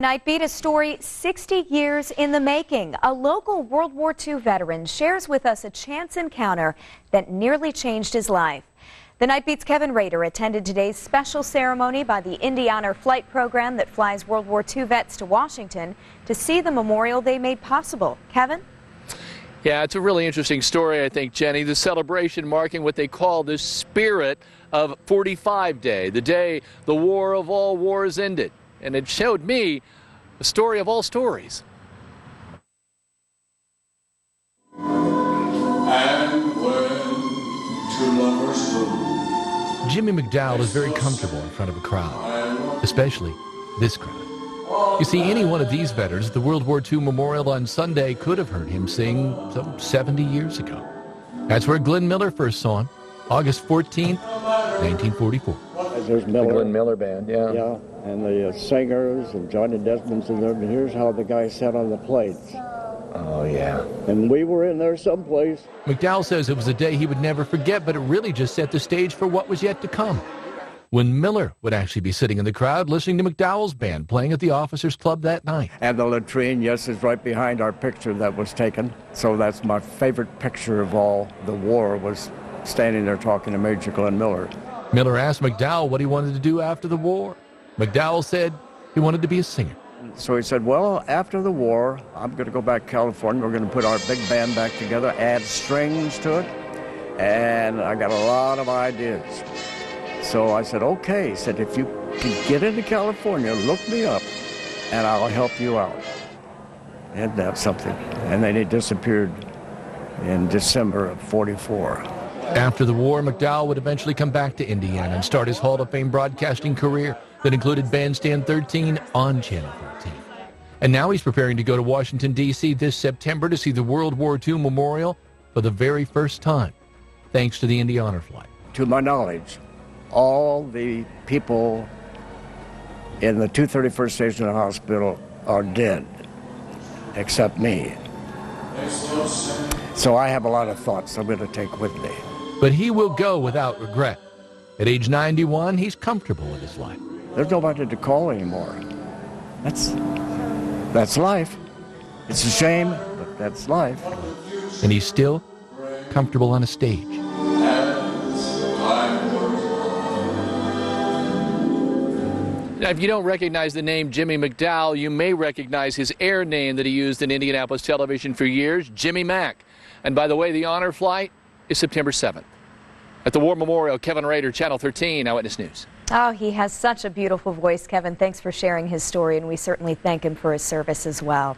Night Beat, a story 60 years in the making. A local World War II veteran shares with us a chance encounter that nearly changed his life. The Night Beat's Kevin Rader attended today's special ceremony by the Indiana flight program that flies World War II vets to Washington to see the memorial they made possible. Kevin? Yeah, it's a really interesting story, I think, Jenny. The celebration marking what they call the spirit of 45 Day, the day the war of all wars ended. And it showed me a story of all stories. And when two lovers meet. Jimmy McDowell is very comfortable in front of a crowd, especially this crowd. You see, any one of these veterans at the World War II Memorial on Sunday could have heard him sing some 70 years ago. That's where Glenn Miller first saw him, August 14th, 1944. There's Miller. The Glenn Miller Band, yeah. Yeah, and the singers and Johnny Desmond's in there. And here's how the guy sat on the plates. Oh, yeah. And we were in there someplace. McDowell says it was a day he would never forget, but it really just set the stage for what was yet to come. When Miller would actually be sitting in the crowd listening to McDowell's band playing at the Officers Club that night. And the latrine, yes, is right behind our picture that was taken. So that's my favorite picture of all the war, was standing there talking to Major Glenn Miller. Miller asked McDowell what he wanted to do after the war. McDowell said he wanted to be a singer. So he said, well, after the war, I'm going to go back to California. We're going to put our big band back together, add strings to it. And I got a lot of ideas. So I said, okay. He said, if you can get into California, look me up, and I'll help you out. And that's something. And then he disappeared in December of '44. After the war, McDowell would eventually come back to Indiana and start his Hall of Fame broadcasting career that included Bandstand 13 on Channel 13. And now he's preparing to go to Washington, D.C. this September to see the World War II Memorial for the very first time, thanks to the Indy Honor Flight. To my knowledge, all the people in the 231st Station Hospital are dead, except me. So I have a lot of thoughts I'm going to take with me. But he will go without regret. At age 91, he's comfortable with his life. There's nobody to call anymore. That's life. It's a shame, but that's life. And he's still comfortable on a stage. Now, if you don't recognize the name Jimmy McDowell, you may recognize his air name that he used in Indianapolis television for years, Jimmy Mack. And by the way, the honor flight is September 7th. At the War Memorial, Kevin Rader, Channel 13, Eyewitness News. Oh, he has such a beautiful voice, Kevin. Thanks for sharing his story, and we certainly thank him for his service as well.